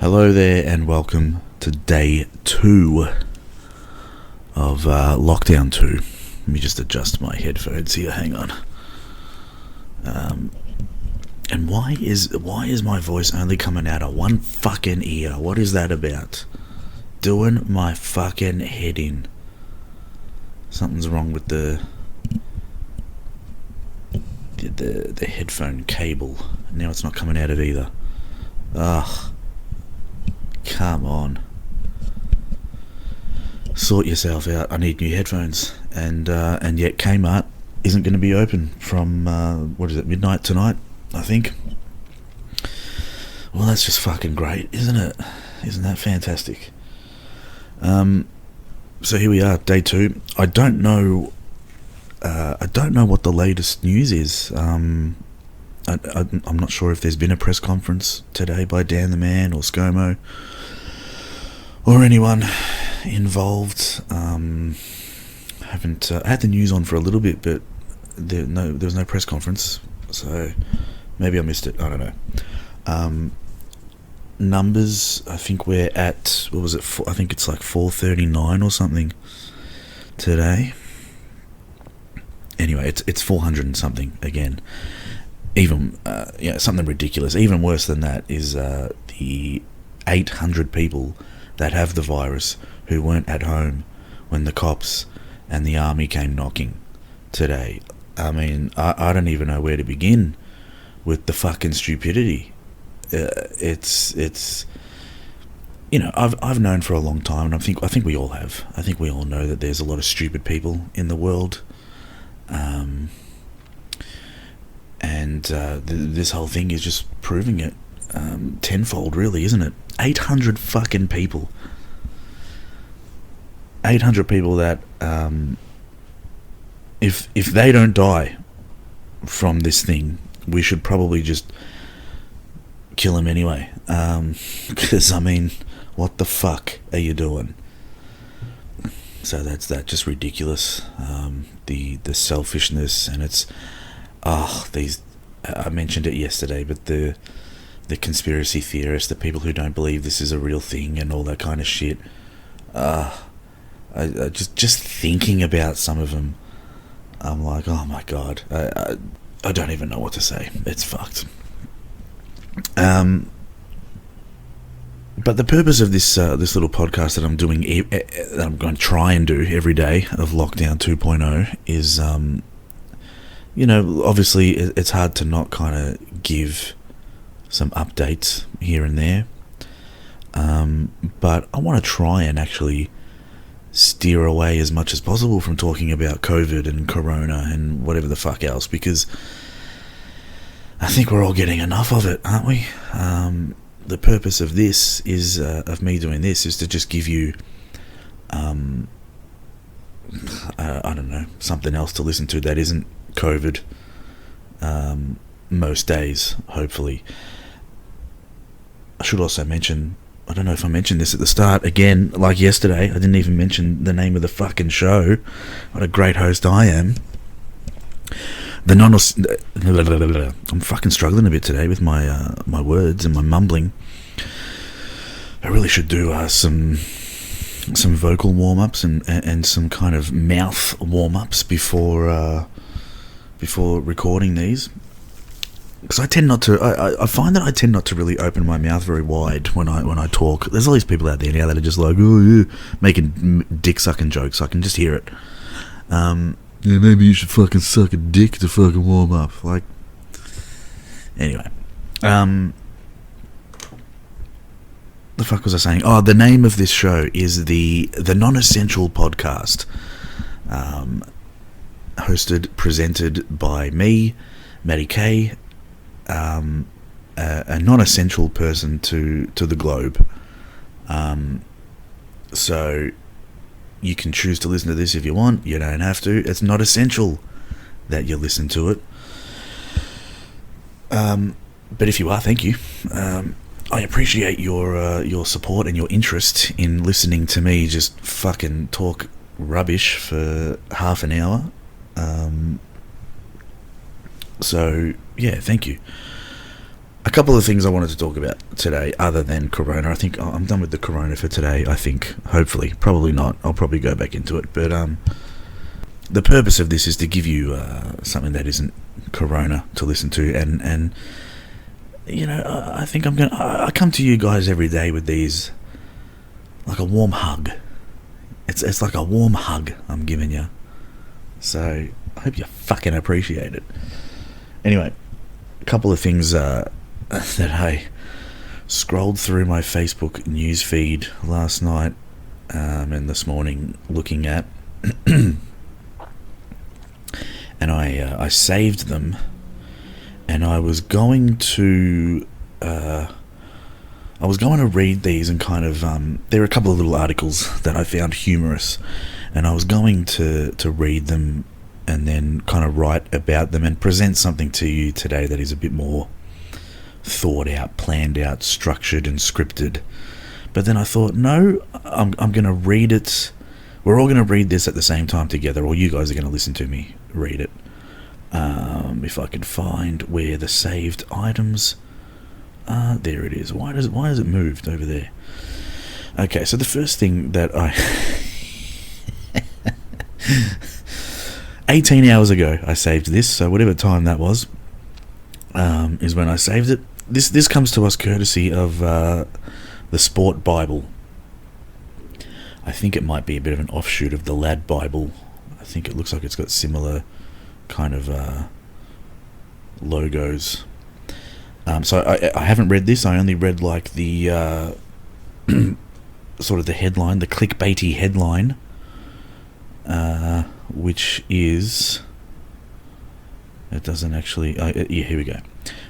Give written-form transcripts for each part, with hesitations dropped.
Hello there and welcome to day 2 of lockdown 2. Let me just adjust my headphones here, hang on. And why is my voice only coming out of one fucking ear? What is that about? Doing my fucking head in. Something's wrong with the headphone cable. Now it's not coming out of either. Ugh. Come on. Sort yourself out. I need new headphones. And yet Kmart isn't going to be open from, midnight tonight, I think. Well, that's just fucking great, isn't it? Isn't that fantastic? So here we are, day 2. I don't know what the latest news is. I'm not sure if there's been a press conference today by Dan the Man or ScoMo or anyone involved. Haven't had the news on for a little bit, but there was no press conference, so maybe I missed it. I don't know. Numbers, I think we're at, what was it? I think it's like 439 or something today. Anyway, it's 400 and something again. Even something ridiculous. Even worse than that is the 800 people that have the virus who weren't at home when the cops and the army came knocking today. I mean, I don't even know where to begin with the fucking stupidity. It's I've known for a long time, and I think we all have. I think we all know that there's a lot of stupid people in the world. This whole thing is just proving it tenfold, really, isn't it? 800 fucking people. 800 people that, if they don't die from this thing, we should probably just kill them anyway. Because, I mean, what the fuck are you doing? So that's that. Just ridiculous. The selfishness, and it's these. I mentioned it yesterday, but the conspiracy theorists, the people who don't believe this is a real thing, and all that kind of shit. I just thinking about some of them, I'm like, oh my god, I don't even know what to say. It's fucked. But the purpose of this little podcast that I'm doing, that I'm going to try and do every day of Lockdown 2.0 is, obviously it's hard to not kind of give some updates here and there. But I want to try and actually steer away as much as possible from talking about COVID and Corona and whatever the fuck else, because I think we're all getting enough of it, aren't we? The purpose of this is, of me doing this, is to just give you, I don't know, something else to listen to that isn't COVID, most days, hopefully. I should also mention, I don't know if I mentioned this at the start, again, like yesterday, I didn't even mention the name of the fucking show. What a great host I am. I'm fucking struggling a bit today with my my words and my mumbling. I really should do some vocal warm-ups and some kind of mouth warm-ups before recording these, because I tend not to. I find that I tend not to really open my mouth very wide when I talk. There's all these people out there now that are just like, oh yeah, making dick sucking jokes. I can just hear it. Yeah, maybe you should fucking suck a dick to fucking warm up. Like, anyway. The fuck was I saying? Oh, the name of this show is the Non-Essential Podcast. Hosted, presented by me, Matty K, a non-essential person to the globe. So you can choose to listen to this if you want. You don't have to. It's not essential that you listen to it. But if you are, thank you. I appreciate your support and your interest in listening to me just fucking talk rubbish for half an hour. So yeah, thank you. A couple of things I wanted to talk about today, other than Corona. I think I'm done with the Corona for today. I think, hopefully, probably not. I'll probably go back into it. But the purpose of this is to give you something that isn't Corona to listen to, and you know, I think I come to you guys every day with these, like a warm hug. It's like a warm hug I'm giving you. So I hope you fucking appreciate it. Anyway, a couple of things that I scrolled through my Facebook news feed last night and this morning looking at, and I saved them, and I was going to read these and kind of there are a couple of little articles that I found humorous, and I was going to read them and then kind of write about them and present something to you today that is a bit more thought out, planned out, structured and scripted. But then I thought, no, I'm going to read it. We're all going to read this at the same time together, or you guys are going to listen to me read it. If I can find where the saved items are. There it is. Why has it moved over there? Okay, so the first thing that 18 hours ago I saved this, so whatever time that was, is when I saved it. This comes to us courtesy of the Sport Bible. I think it might be a bit of an offshoot of the Lad Bible. I think it looks like it's got similar kind of logos. So I haven't read this. I only read like the sort of the headline, the clickbaity headline, which is, it doesn't actually, yeah, here we go.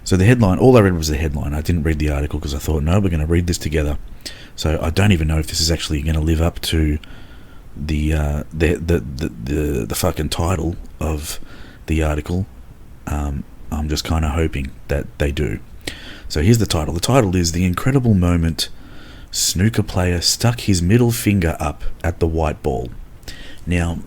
So the headline, all I read was the headline. I didn't read the article because I thought, no, we're going to read this together. So I don't even know if this is actually going to live up to the fucking title of the article. I'm just kind of hoping that they do. So here's the title. The title is "The Incredible Moment Snooker Player Stuck His Middle Finger Up at the White Ball." Now,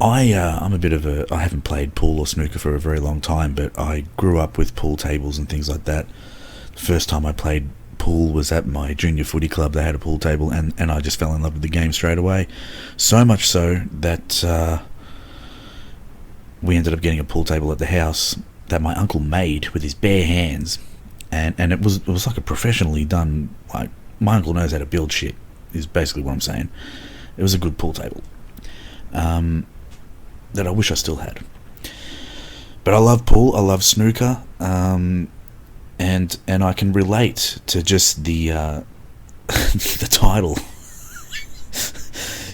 I'm a bit of a... I haven't played pool or snooker for a very long time, but I grew up with pool tables and things like that. The first time I played pool was at my junior footy club. They had a pool table, and I just fell in love with the game straight away. So much so that we ended up getting a pool table at the house that my uncle made with his bare hands, and it was like a professionally done... Like, my uncle knows how to build shit, is basically what I'm saying. It was a good pool table. That I wish I still had. But I love pool, I love snooker, and I can relate to just the the title.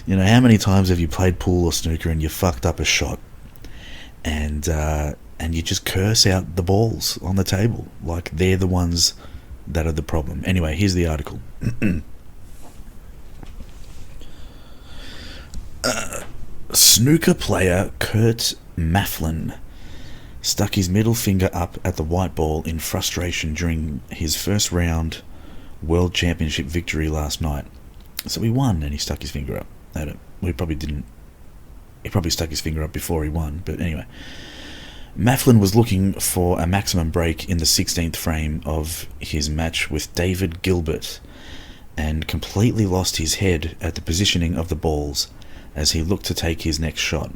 You know, how many times have you played pool or snooker and you fucked up a shot, and you just curse out the balls on the table like they're the ones that are the problem. Anyway, here's the article. Snooker player Kurt Mafflin stuck his middle finger up at the white ball in frustration during his first round World Championship victory last night. So he won and he stuck his finger up. He probably stuck his finger up before he won, but anyway. Mafflin was looking for a maximum break in the 16th frame of his match with David Gilbert and completely lost his head at the positioning of the balls as he looked to take his next shot.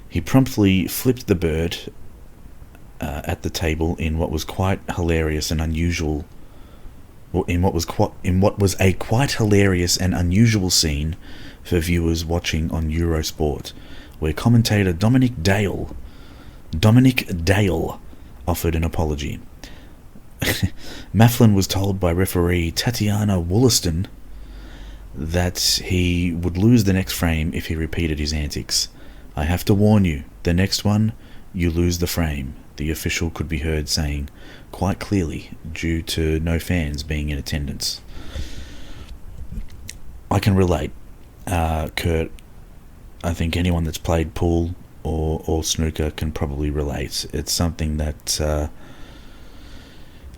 He promptly flipped the bird at the table in what was quite hilarious and unusual. In what was a quite hilarious and unusual scene for viewers watching on Eurosport, where commentator Dominic Dale offered an apology. Mafflin was told by referee Tatiana Wollaston that he would lose the next frame if he repeated his antics. "I have to warn you, the next one, you lose the frame," the official could be heard saying quite clearly due to no fans being in attendance. I can relate, Kurt. I think anyone that's played pool or snooker can probably relate. It's something that,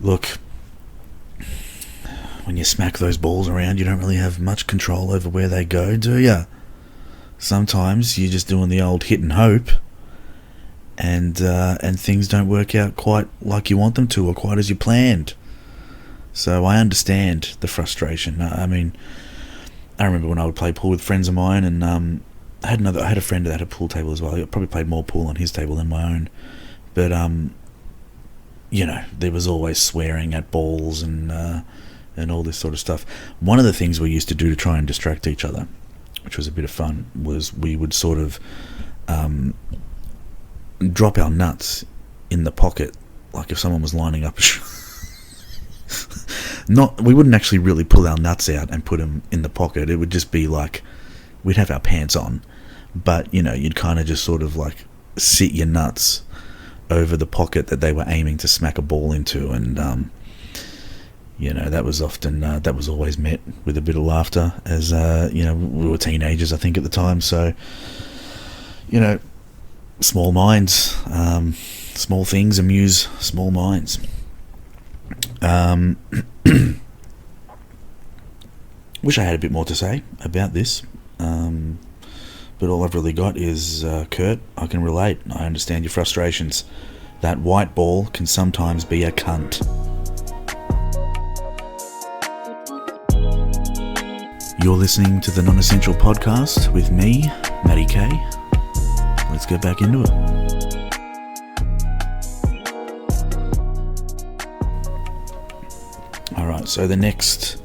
look, when you smack those balls around, you don't really have much control over where they go, do ya? sometimes you're just doing the old hit and hope, and things don't work out quite like you want them to, or quite as you planned. So I understand the frustration. I mean, I remember when I would play pool with friends of mine, and I had a friend that had a pool table as well. I probably played more pool on his table than my own, but there was always swearing at balls and all this sort of stuff. One of the things we used to do to try and distract each other, which was a bit of fun, was we would sort of drop our nuts in the pocket, like if someone was lining up. We wouldn't actually really pull our nuts out and put them in the pocket. It would just be like we'd have our pants on, but you'd kind of just sort of like sit your nuts over the pocket that they were aiming to smack a ball into, and that was often that was always met with a bit of laughter, as we were teenagers, I think, at the time. So small minds, small things amuse small minds. Wish I had a bit more to say about this, but all I've really got is, Kurt, I can relate. I understand your frustrations. That white ball can sometimes be a cunt. You're listening to the Non-Essential Podcast with me, Matty K. Let's get back into it. Alright, so the next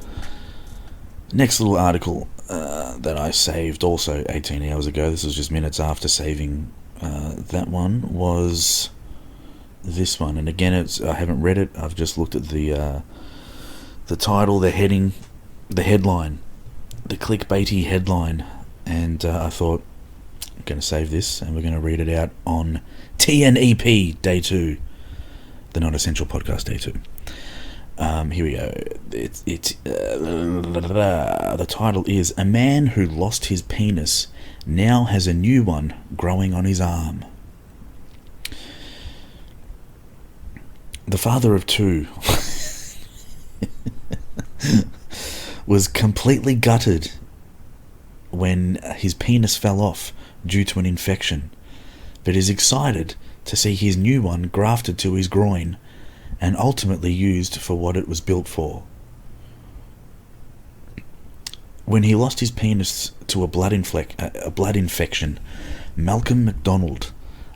little article that I saved also 18 hours ago, this was just minutes after saving that one, was this one. And again, I haven't read it, I've just looked at the title, the heading, the headline, the clickbaity headline, and I thought, I'm going to save this and we're going to read it out on TNEP Day 2, the Non-Essential Podcast Day 2. Here we go. The title is "A Man Who Lost His Penis Now Has a New One Growing on His Arm." The father of two was completely gutted when his penis fell off due to an infection, but is excited to see his new one grafted to his groin and ultimately used for what it was built for. When he lost his penis to a blood infection, Malcolm McDonald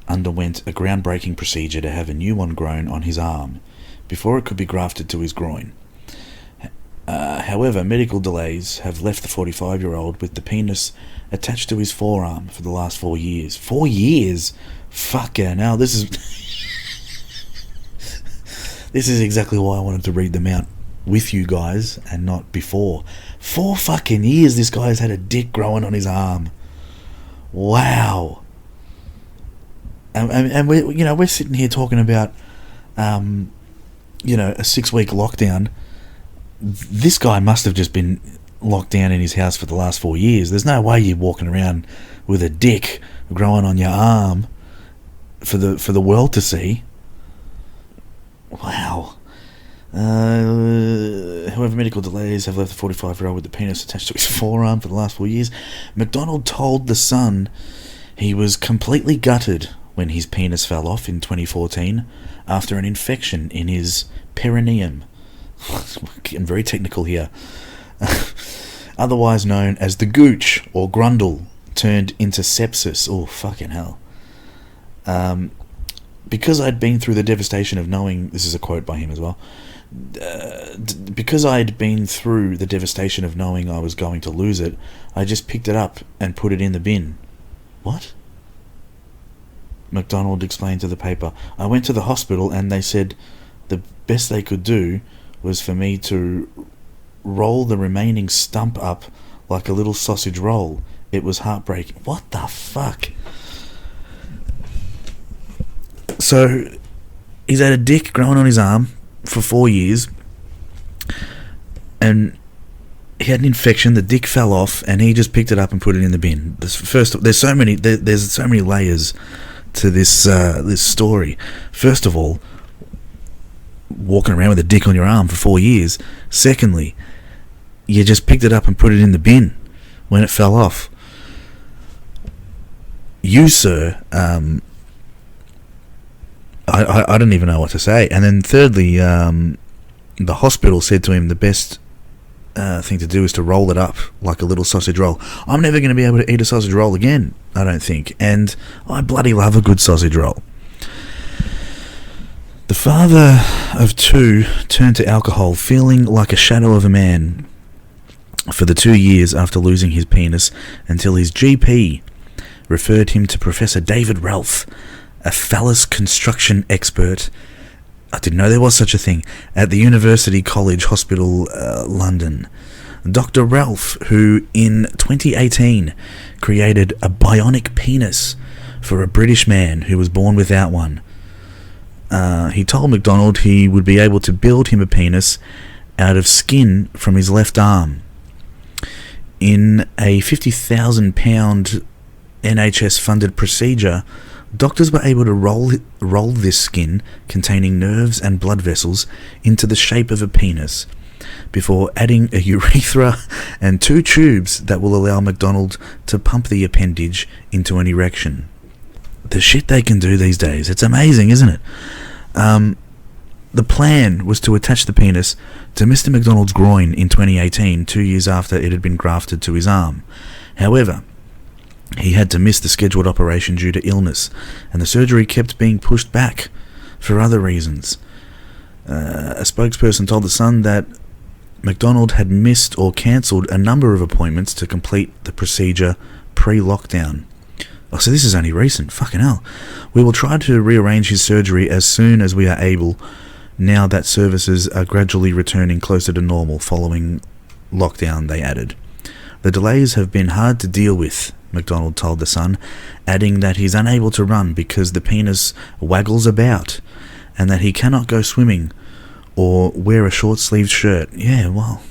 underwent a groundbreaking procedure to have a new one grown on his arm before it could be grafted to his groin. However, medical delays have left the 45-year-old with the penis attached to his forearm for the last 4 years. 4 years? Fuck yeah, now this is... This is exactly why I wanted to read them out with you guys and not before. 4 fucking years this guy's had a dick growing on his arm. Wow. And we're sitting here talking about a 6-week lockdown. This guy must have just been locked down in his house for the last 4 years. There's no way you're walking around with a dick growing on your arm for the world to see. Wow. However, medical delays have left the 45-year-old with the penis attached to his forearm for the last 4 years. McDonald told The Sun he was completely gutted when his penis fell off in 2014 after an infection in his perineum. I'm getting very technical here. Otherwise known as the gooch or grundle, turned into sepsis. Oh, fucking hell. Because I'd been through the devastation of knowing... This is a quote by him as well. Because I'd been through the devastation of knowing I was going to lose it, I just picked it up and put it in the bin. What? McDonald explained to the paper. I went to the hospital and they said the best they could do was for me to roll the remaining stump up like a little sausage roll. It was heartbreaking. What the fuck? So, he's had a dick growing on his arm for 4 years, and he had an infection. The dick fell off, and he just picked it up and put it in the bin. There's so many layers to this story. First of all, walking around with a dick on your arm for 4 years. Secondly, you just picked it up and put it in the bin when it fell off. You, sir, I don't even know what to say. And then thirdly, the hospital said to him the best thing to do is to roll it up like a little sausage roll. I'm never going to be able to eat a sausage roll again, I don't think. And I bloody love a good sausage roll. The father of two turned to alcohol, feeling like a shadow of a man for the 2 years after losing his penis, until his GP referred him to Professor David Ralph, a phallus construction expert. I didn't know there was such a thing, at the University College Hospital, London. Dr. Ralph, who in 2018 created a bionic penis for a British man who was born without one. He told McDonald he would be able to build him a penis out of skin from his left arm. In a £50,000 NHS-funded procedure, doctors were able to roll this skin containing nerves and blood vessels into the shape of a penis before adding a urethra and 2 tubes that will allow McDonald to pump the appendage into an erection. The shit they can do these days, it's amazing, isn't it? The plan was to attach the penis to Mr. McDonald's groin in 2018, 2 years after it had been grafted to his arm. However, he had to miss the scheduled operation due to illness, and the surgery kept being pushed back for other reasons. A spokesperson told The Sun that McDonald had missed or cancelled a number of appointments to complete the procedure pre-lockdown. Oh, so this is only recent. Fucking hell. We will try to rearrange his surgery as soon as we are able, now that services are gradually returning closer to normal following lockdown, they added. The delays have been hard to deal with, McDonald told The Sun, adding that he's unable to run because the penis waggles about, and that he cannot go swimming or wear a short-sleeved shirt. Yeah, well...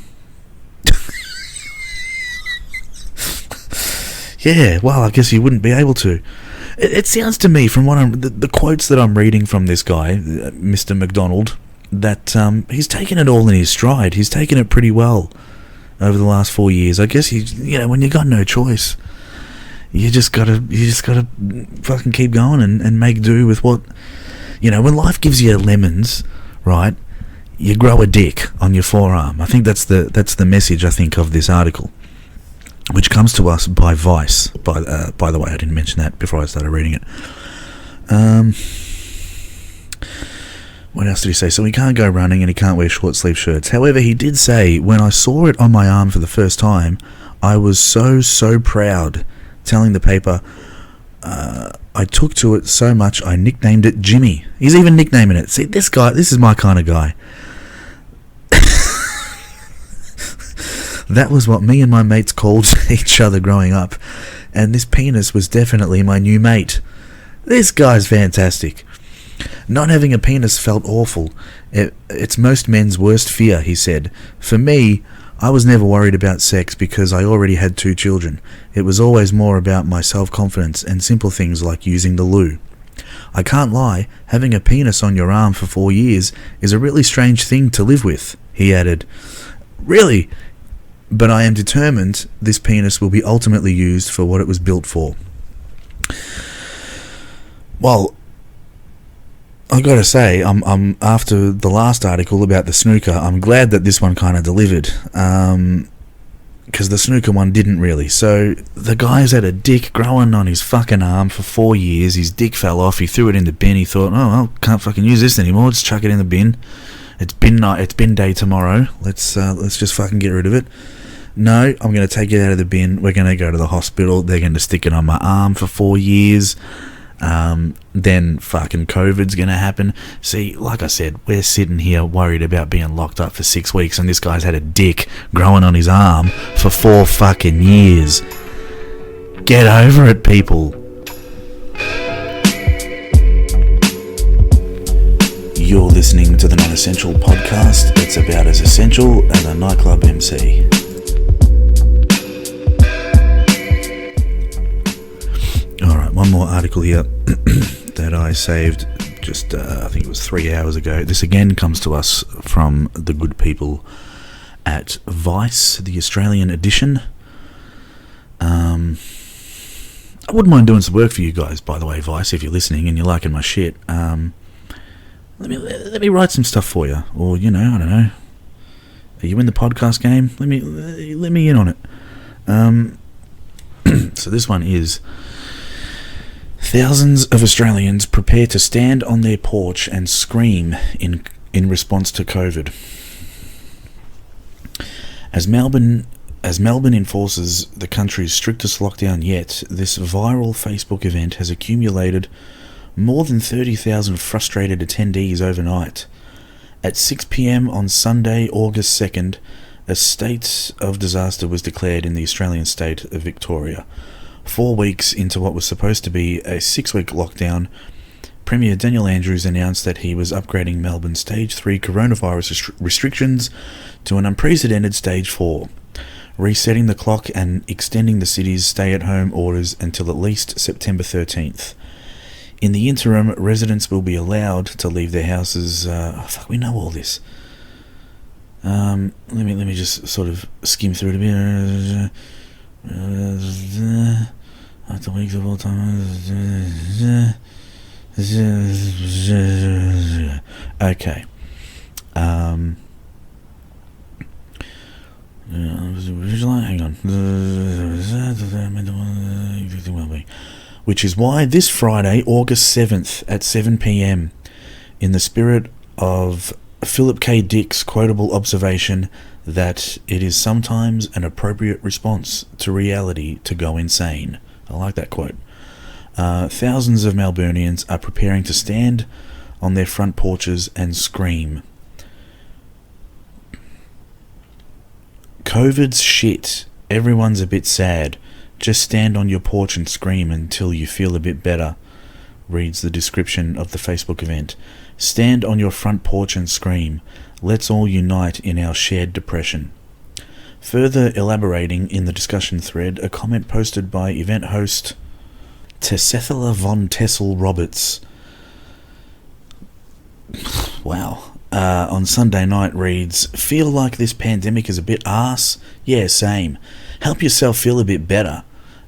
yeah, well, I guess he wouldn't be able to. It sounds to me, from what the quotes that I'm reading from this guy, Mr. McDonald, that he's taken it all in his stride. He's taken it pretty well over the last 4 years. I guess when you got no choice, you just gotta fucking keep going and make do with what, when life gives you lemons, right? You grow a dick on your forearm. I think that's the message, I think, of this article, which comes to us by Vice. By the way, I didn't mention that before I started reading it. What else did he say? So he can't go running and he can't wear short-sleeve shirts. However, he did say, when I saw it on my arm for the first time, I was so proud, telling the paper, I took to it so much I nicknamed it Jimmy. He's even nicknaming it. See, this is my kind of guy. That was what me and my mates called each other growing up, and this penis was definitely my new mate. This guy's fantastic. Not having a penis felt awful. It's most men's worst fear, he said. For me, I was never worried about sex because I already had 2 children. It was always more about my self-confidence and simple things like using the loo. I can't lie, having a penis on your arm for 4 years is a really strange thing to live with, he added. Really? But I am determined this penis will be ultimately used for what it was built for. Well, I gotta say, I'm after the last article about the snooker, I'm glad that this one kind of delivered, because the snooker one didn't really. So the guy's had a dick growing on his fucking arm for 4 years. His dick fell off. He threw it in the bin. He thought, oh well, can't fucking use this anymore. Just chuck it in the bin. It's bin night. It's bin day tomorrow. Let's just fucking get rid of it. No, I'm going to take it out of the bin. We're going to go to the hospital. They're going to stick it on my arm for 4 years. Then fucking COVID's going to happen. See, like I said, we're sitting here worried about being locked up for 6 weeks, and this guy's had a dick growing on his arm for 4 fucking years. Get over it, people. You're listening to the Non-Essential Podcast. It's about as essential as a nightclub MC. Alright, one more article here that I saved just, I think it was 3 hours ago. This again comes to us from the good people at Vice, the Australian edition. I wouldn't mind doing some work for you guys, by the way, Vice, if you're listening and you're liking my shit. Let me write some stuff for you, or I don't know. Are you in the podcast game? Let me in on it. So this one is: thousands of Australians prepare to stand on their porch and scream in response to COVID. As Melbourne enforces the country's strictest lockdown yet, this viral Facebook event has accumulated more than 30,000 frustrated attendees overnight. At 6 p.m. on Sunday, August 2nd, a state of disaster was declared in the Australian state of Victoria. 4 weeks into what was supposed to be a 6-week lockdown, Premier Daniel Andrews announced that he was upgrading Melbourne's Stage 3 coronavirus restrictions to an unprecedented Stage 4, resetting the clock and extending the city's stay-at-home orders until at least September 13th. In the interim, residents will be allowed to leave their houses. We know all this. Let me just sort of skim through it a bit. After weeks of all time. Okay. Hang on. Which is why this Friday, August 7th at 7 p.m, in the spirit of Philip K. Dick's quotable observation that it is sometimes an appropriate response to reality to go insane. I like that quote. Thousands of Melburnians are preparing to stand on their front porches and scream. COVID's shit. Everyone's a bit sad. Just stand on your porch and scream until you feel a bit better, reads the description of the Facebook event. Stand on your front porch and scream. Let's all unite in our shared depression. Further elaborating in the discussion thread, a comment posted by event host Tessethela von Tessel Roberts. Wow. On Sunday night reads, feel like this pandemic is a bit arse? Yeah, same. Help yourself feel a bit better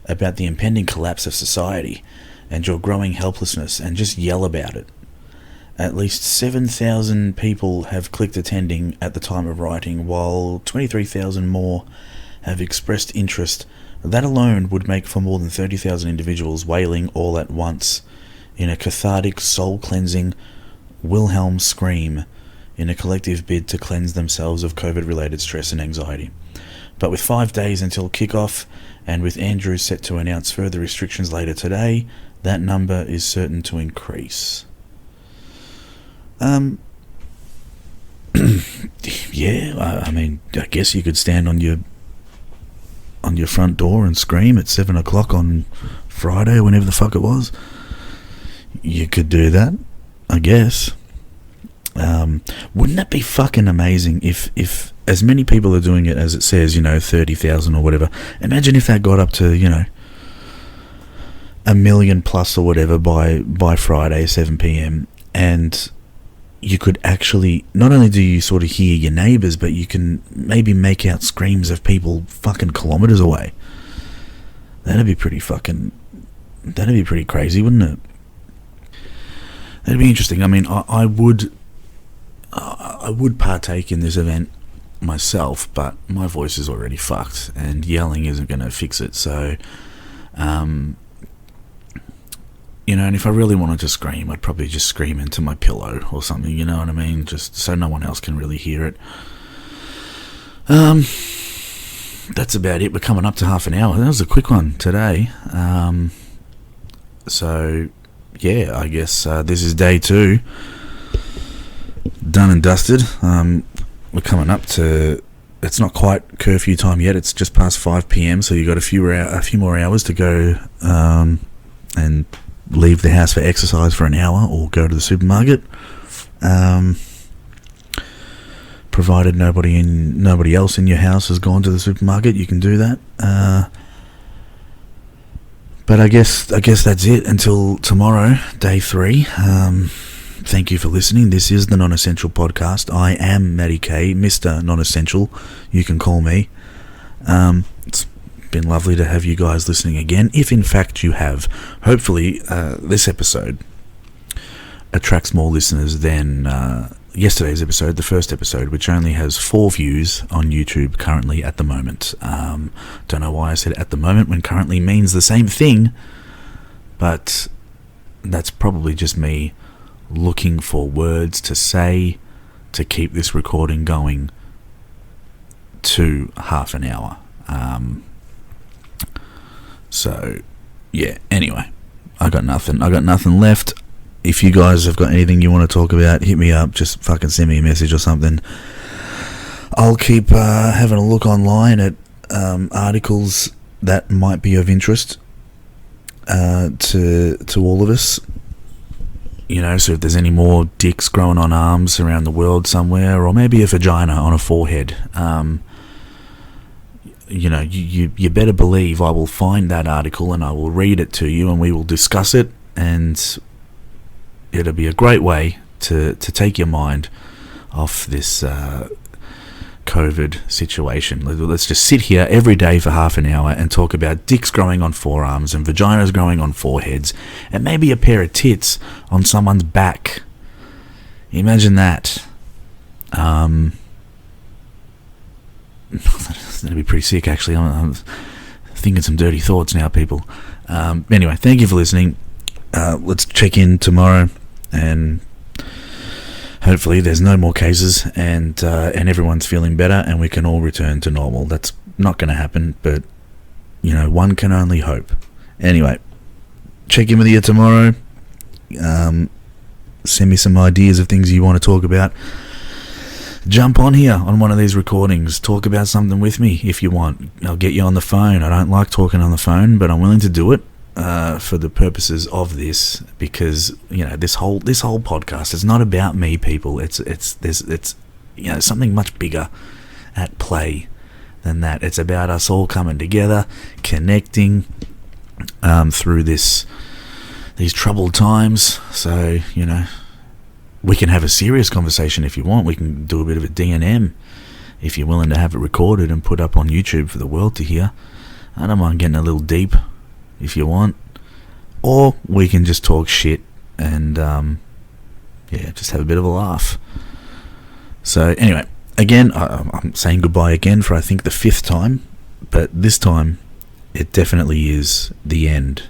about the impending collapse of society and your growing helplessness, and just yell about it. At least 7,000 people have clicked attending at the time of writing, while 23,000 more have expressed interest. That alone would make for more than 30,000 individuals wailing all at once in a cathartic, soul-cleansing Wilhelm scream in a collective bid to cleanse themselves of COVID-related stress and anxiety. But with 5 days until kick-off, and with Andrews set to announce further restrictions later today, that number is certain to increase. Yeah, I mean, I guess you could stand on your front door and scream at 7 o'clock on Friday, whenever the fuck it was. You could do that, I guess. Wouldn't that be fucking amazing if as many people are doing it as it says, 30,000 or whatever. Imagine if that got up to, 1 million plus or whatever by Friday, 7 p.m. And you could actually, not only do you sort of hear your neighbours, but you can maybe make out screams of people fucking kilometres away. That'd be pretty crazy, wouldn't it? That'd be interesting. I mean, I would partake in this event myself, but my voice is already fucked, and yelling isn't going to fix it. So, and if I really wanted to scream, I'd probably just scream into my pillow or something, you know what I mean? Just so no one else can really hear it. That's about it. We're coming up to half an hour. That was a quick one today. So, yeah, I guess this is day 2. Done and dusted. We're coming up to, it's not quite curfew time yet, it's just past 5 p.m, so you've got a few more hours to go and leave the house for exercise for an hour or go to the supermarket. Provided nobody else in your house has gone to the supermarket, you can do that. But I guess that's it until tomorrow, day 3. Thank you for listening. This is the Non-Essential Podcast. I am Matty K, Mr. Non-Essential. You can call me. It's been lovely to have you guys listening again. If in fact you have, hopefully this episode attracts more listeners than yesterday's episode, the first episode, which only has 4 views on YouTube currently at the moment. Don't know why I said at the moment when currently means the same thing, but that's probably just me looking for words to say to keep this recording going to half an hour. So yeah, anyway, I got nothing left. If you guys have got anything you want to talk about, hit me up. Just fucking send me a message or something. I'll keep having a look online at articles that might be of interest to all of us. You know, so if there's any more dicks growing on arms around the world somewhere, or maybe a vagina on a forehead, you know, you better believe I will find that article and I will read it to you and we will discuss it, and it'll be a great way to take your mind off this COVID situation. Let's just sit here every day for half an hour and talk about dicks growing on forearms and vaginas growing on foreheads and maybe a pair of tits on someone's back. Imagine that. That'd be pretty sick, actually. I'm thinking some dirty thoughts now, people. Anyway, thank you for listening. Let's check in tomorrow, and hopefully there's no more cases, and everyone's feeling better, and we can all return to normal. That's not going to happen, but you know, one can only hope. Anyway, check in with you tomorrow. Send me some ideas of things you want to talk about. Jump on here on one of these recordings. Talk about something with me if you want. I'll get you on the phone. I don't like talking on the phone, but I'm willing to do it. For the purposes of this, because you know, this whole podcast is not about me, people. It's you know, something much bigger at play than that. It's about us all coming together, connecting through these troubled times. So you know, we can have a serious conversation if you want. We can do a bit of a D&M if you're willing to have it recorded and put up on YouTube for the world to hear. I don't mind getting a little deep if you want, or we can just talk shit and yeah, just have a bit of a laugh. So anyway, again, I'm saying goodbye again for I think the 5th time, but this time it definitely is the end.